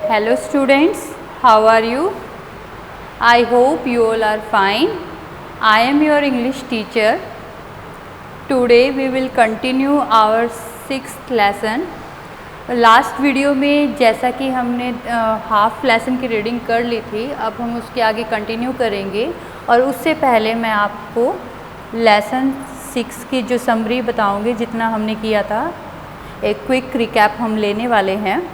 Hello students, how are you? I hope you all are fine. I am your English teacher. Today we will continue our 6th lesson. Last video में जैसा कि हमने half lesson की reading कर ली थी, अब हम उसके आगे कंटिन्यू करेंगे और उससे पहले मैं आपको लेसन 6 की जो समरी बताऊंगी, जितना हमने किया था एक क्विक रिकैप हम लेने वाले हैं।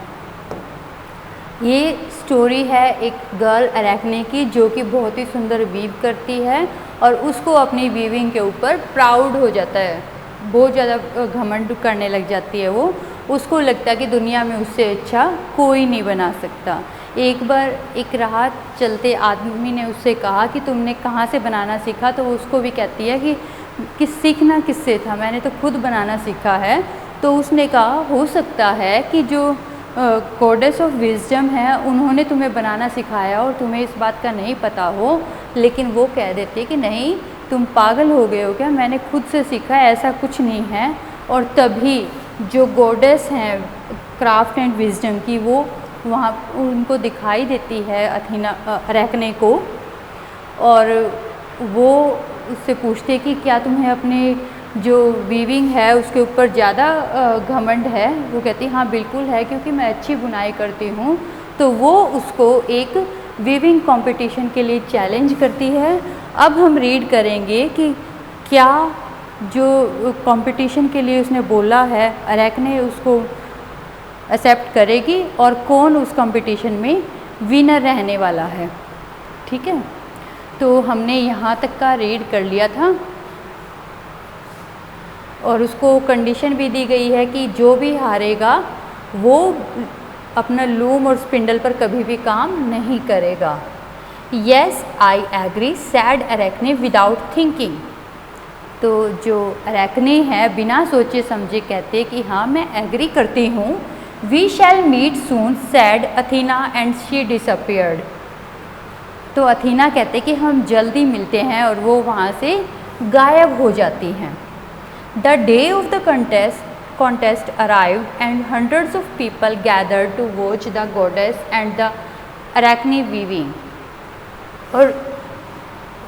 ये स्टोरी है एक गर्ल अरैकने की जो कि बहुत ही सुंदर वीव करती है और उसको अपनी वीविंग के ऊपर प्राउड हो जाता है, बहुत ज़्यादा घमंड करने लग जाती है। वो उसको लगता है कि दुनिया में उससे अच्छा कोई नहीं बना सकता। एक बार एक राह चलते आदमी ने उससे कहा कि तुमने कहाँ से बनाना सीखा, तो उसको भी कहती है कि सीखना किससे था, मैंने तो खुद बनाना सीखा है। तो उसने कहा हो सकता है कि जो गॉडेस ऑफ विजडम है उन्होंने तुम्हें बनाना सिखाया और तुम्हें इस बात का नहीं पता हो। लेकिन वो कह देती है कि नहीं, तुम पागल हो गए हो क्या, मैंने खुद से सीखा है, ऐसा कुछ नहीं है। और तभी जो गॉडेस हैं क्राफ्ट एंड विजडम की, वो वहाँ उनको दिखाई देती है अथीना अरैकने को, और वो उससे पूछते हैं कि क्या तुम्हें अपने जो वीविंग है उसके ऊपर ज़्यादा घमंड है। वो कहती है हाँ बिल्कुल है, क्योंकि मैं अच्छी बुनाई करती हूँ। तो वो उसको एक वीविंग कंपटीशन के लिए चैलेंज करती है। अब हम रीड करेंगे कि क्या जो कंपटीशन के लिए उसने बोला है अरैकने उसको एक्सेप्ट करेगी और कौन उस कंपटीशन में विनर रहने वाला है। ठीक है, तो हमने यहाँ तक का रीड कर लिया था और उसको कंडीशन भी दी गई है कि जो भी हारेगा वो अपना लूम और स्पिंडल पर कभी भी काम नहीं करेगा। Yes I agree said Arachne without thinking. तो जो अरैकने है बिना सोचे समझे कहते कि हाँ मैं एग्री करती हूँ। We shall meet soon said Athena and she disappeared. तो अथीना कहते कि हम जल्दी मिलते हैं और वो वहाँ से गायब हो जाती हैं। The day of the contest arrived and hundreds of people gathered to watch the goddess and the arachne weaving। और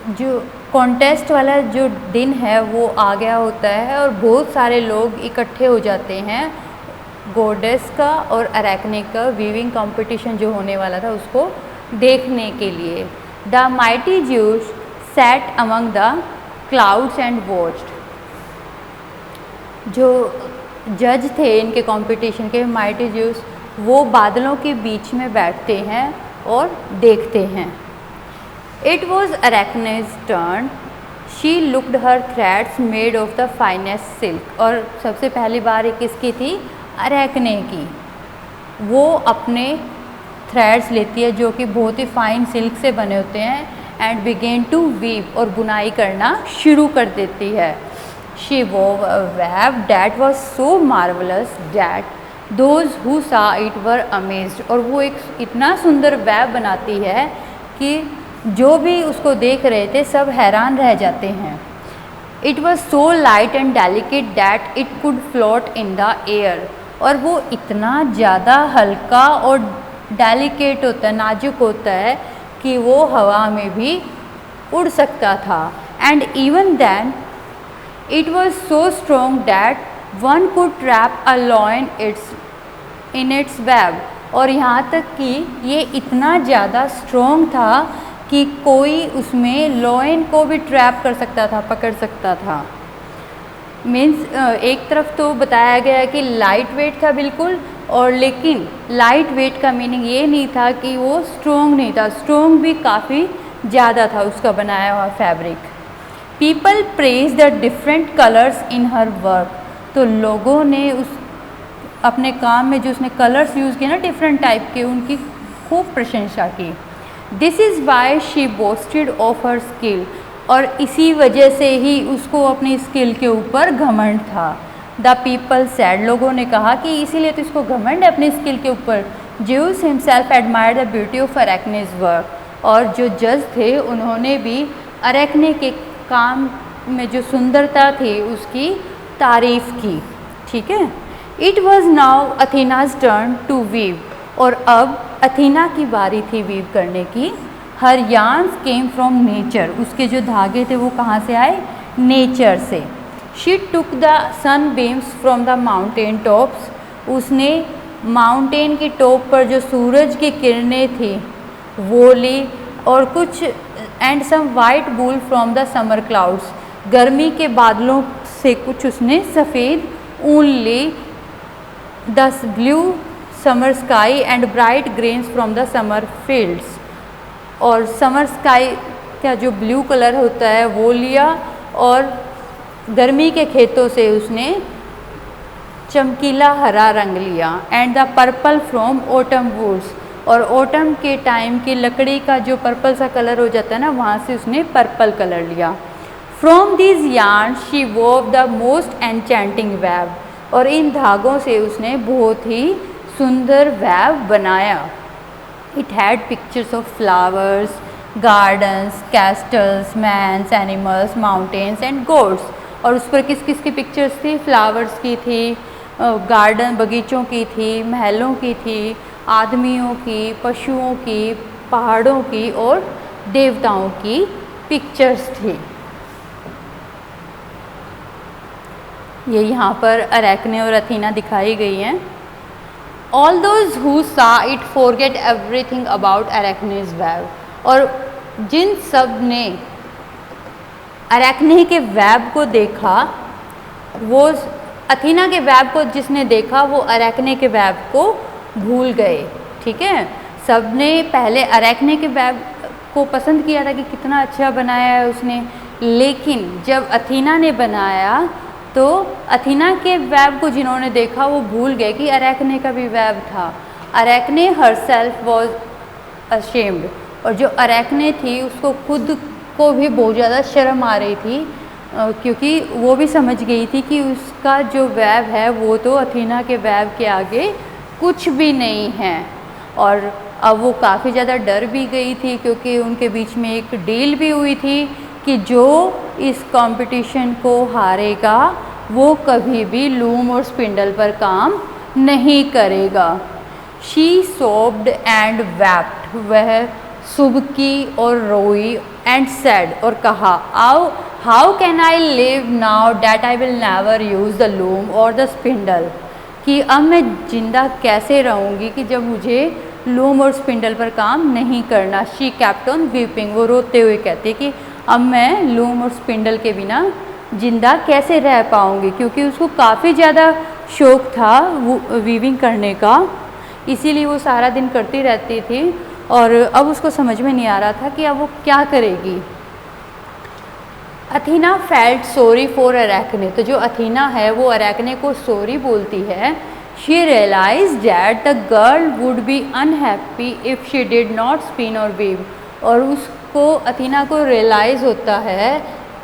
जो कॉन्टेस्ट वाला जो दिन है वो आ गया होता है और बहुत सारे लोग इकट्ठे हो जाते हैं गॉडेस का और अरैकने का वीविंग कंपटीशन जो होने वाला था उसको देखने के लिए। The mighty Zeus sat among the clouds and watched। जो जज थे इनके कंपटीशन के, माइटी ज्यूस, वो बादलों के बीच में बैठते हैं और देखते हैं। It was Arachne's turn. She looked her threads made of the finest silk. और सबसे पहली बार ये किसकी थी, अरैकने की। वो अपने थ्रेड्स लेती है जो कि बहुत ही फाइन सिल्क से बने होते हैं एंड बिगेन टू वीव, और बुनाई करना शुरू कर देती है। She wove a web that was so marvelous that those who saw it were amazed। और वो एक इतना सुंदर वेब बनाती है कि जो भी उसको देख रहे थे सब हैरान रह जाते हैं। It was so light and delicate that it could float in the air। और वो इतना ज़्यादा हल्का और डेलिकेट होता है, नाजुक होता है कि वो हवा में भी उड़ सकता था। And even then it was so strong that one could trap a lion in its web। और यहाँ तक कि ये इतना ज़्यादा स्ट्रॉन्ग था कि कोई उसमें लॉयन को भी ट्रैप कर सकता था, पकड़ सकता था। मीन्स एक तरफ तो बताया गया कि लाइट वेट था बिल्कुल, और लेकिन लाइट वेट का मीनिंग ये नहीं था कि वो स्ट्रॉन्ग नहीं था, स्ट्रॉन्ग भी काफ़ी ज़्यादा था उसका बनाया हुआ fabric. People praise the different colours in her work. तो लोगों ने उस अपने काम में जो उसने कलर्स यूज़ किए ना डिफरेंट टाइप के, उनकी खूब प्रशंसा की। This is why she boasted of her skill. और इसी वजह से ही उसको अपनी स्किल के ऊपर घमंड था। द पीपल सैड, लोगों ने कहा कि इसीलिए तो इसको घमंड है अपनी स्किल के ऊपर। Zeus himself admire the beauty of Arachne's work. और जो जज थे उन्होंने भी अरैकने के काम में जो सुंदरता थी उसकी तारीफ़ की। ठीक है, it was now Athena's turn to weave. और अब अथीना की बारी थी वीव करने की। Her yarns came from nature, उसके जो धागे थे वो कहाँ से आए, नेचर से। She took the sun beams from the mountain tops, उसने माउंटेन की टॉप पर जो सूरज की किरणें थी वो ली, और कुछ and some white wool from the summer clouds, गर्मी के बादलों से कुछ उसने सफ़ेद ऊन ली। The blue summer sky and bright grains from the summer fields, और समर स्काई का जो ब्लू कलर होता है वो लिया, और गर्मी के खेतों से उसने चमकीला हरा रंग लिया। And the purple from autumn woods, और ऑटम के टाइम की लकड़ी का जो पर्पल सा कलर हो जाता है ना, वहाँ से उसने पर्पल कलर लिया। From these yarn she वोव the most enchanting web, और इन धागों से उसने बहुत ही सुंदर वेब बनाया। It had pictures of flowers, gardens, castles, mans, animals, mountains and gods, और उस पर किस किस की पिक्चर्स थी, फ्लावर्स की थी, गार्डन बगीचों की थी, महलों की थी, आदमियों की, पशुओं की, पहाड़ों की और देवताओं की पिक्चर्स थी। ये यहाँ पर अरेकने और अथीना दिखाई गई हैं। All those who saw it forget everything about Arachne's web, और जिन सब ने अरेकने के वेब को देखा, वो अथीना के वेब को जिसने देखा वो अरेकने के वेब को भूल गए। ठीक है, सब ने पहले अरेकने के वेब को पसंद किया था कि कितना अच्छा बनाया है उसने, लेकिन जब अथीना ने बनाया तो अथीना के वेब को जिन्होंने देखा वो भूल गए कि अरेकने का भी वेब था। अरेकने हरसेल्फ वॉज अशेम्ड, और जो अरेकने थी उसको खुद को भी बहुत ज़्यादा शर्म आ रही थी, क्योंकि वो भी समझ गई थी कि उसका जो वेब है वो तो अथीना के वेब के आगे कुछ भी नहीं है। और अब वो काफ़ी ज़्यादा डर भी गई थी, क्योंकि उनके बीच में एक डील भी हुई थी कि जो इस कंपटीशन को हारेगा वो कभी भी लूम और स्पिंडल पर काम नहीं करेगा। शी सोब्ड एंड वेप्ट, वह सुबकी और रोई, एंड सेड, और कहा, how can I live now that I will never use the loom और द स्पिंडल, कि अब मैं जिंदा कैसे रहूँगी कि जब मुझे लूम और स्पिंडल पर काम नहीं करना। शी केप्ट ऑन वीपिंग, वो रोते हुए कहती कि अब मैं लूम और स्पिंडल के बिना जिंदा कैसे रह पाऊँगी, क्योंकि उसको काफ़ी ज़्यादा शौक़ था वीविंग करने का, इसीलिए वो सारा दिन करती रहती थी, और अब उसको समझ में नहीं आ रहा था कि अब वो क्या करेगी। अथीना फेल्ट सॉरी फॉर अरेकने, तो जो अथीना है वो अरेकने को सॉरी बोलती है। She realise that the girl would be unhappy if she did not spin और वीव, और उसको अथीना को रियलाइज़ होता है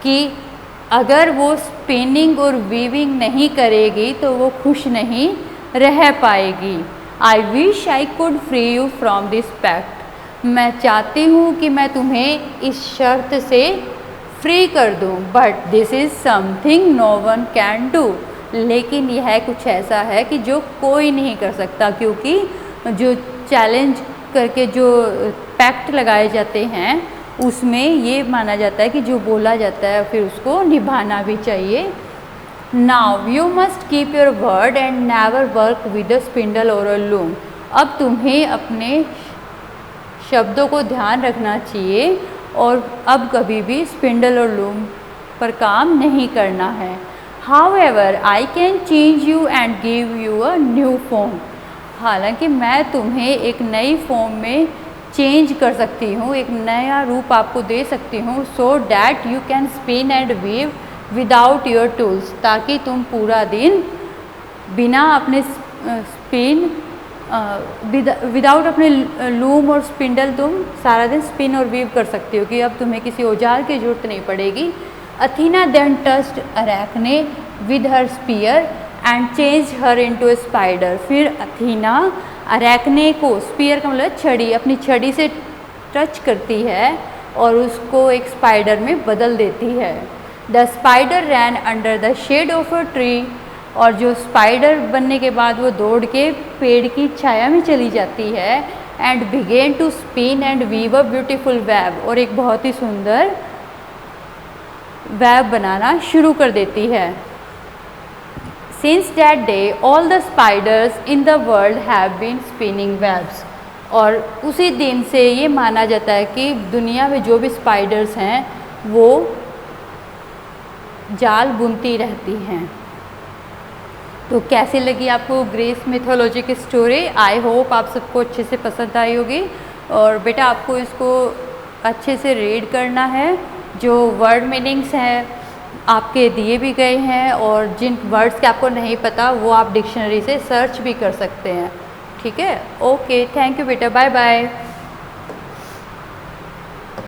कि अगर वो स्पिनिंग और वीविंग नहीं करेगी तो वो खुश नहीं रह पाएगी। I wish I could free you from this pact, मैं चाहती हूँ कि मैं तुम्हें इस शर्त से फ्री कर दूँ, but this is something no one can do, लेकिन यह कुछ ऐसा है कि जो कोई नहीं कर सकता, क्योंकि जो चैलेंज करके जो पैक्ट लगाए जाते हैं उसमें ये माना जाता है कि जो बोला जाता है फिर उसको निभाना भी चाहिए। Now you must keep your word and never work with a spindle और अ लूम, अब तुम्हें अपने शब्दों को ध्यान रखना चाहिए और अब कभी भी स्पिंडल और लूम पर काम नहीं करना है। However I can change you and give you a new form, हालांकि मैं तुम्हें एक नई फॉर्म में चेंज कर सकती हूँ, एक नया रूप आपको दे सकती हूँ, so that you can spin and weave without your tools, ताकि तुम पूरा दिन बिना अपने स्पिन विदाउट अपने लूम और स्पिंडल तुम सारा दिन स्पिन और वीव कर सकती हो, कि अब तुम्हें किसी औजार की जरूरत नहीं पड़ेगी। Athena then touched Arachne with her spear and change her into a spider, फिर अथीना अरेकने को, स्पीयर का मतलब छड़ी, अपनी छड़ी से टच करती है और उसको एक स्पाइडर में बदल देती है। The spider ran under the shade of a tree, और जो स्पाइडर बनने के बाद वो दौड़ के पेड़ की छाया में चली जाती है। And begin to spin and weave a beautiful web, और एक बहुत ही सुंदर वेब बनाना शुरू कर देती है। Since that day all the spiders in the world have been spinning webs, और उसी दिन से ये माना जाता है कि दुनिया में जो भी स्पाइडर्स हैं वो जाल बुनती रहती हैं। तो कैसी लगी आपको ग्रीस मिथोलॉजी की स्टोरी? आई होप आप सबको अच्छे से पसंद आई होगी। और बेटा आपको इसको अच्छे से रीड करना है, जो वर्ड मीनिंग्स हैं आपके दिए भी गए हैं, और जिन वर्ड्स के आपको नहीं पता वो आप डिक्शनरी से सर्च भी कर सकते हैं। ठीक है, ओके, थैंक यू बेटा, बाय बाय।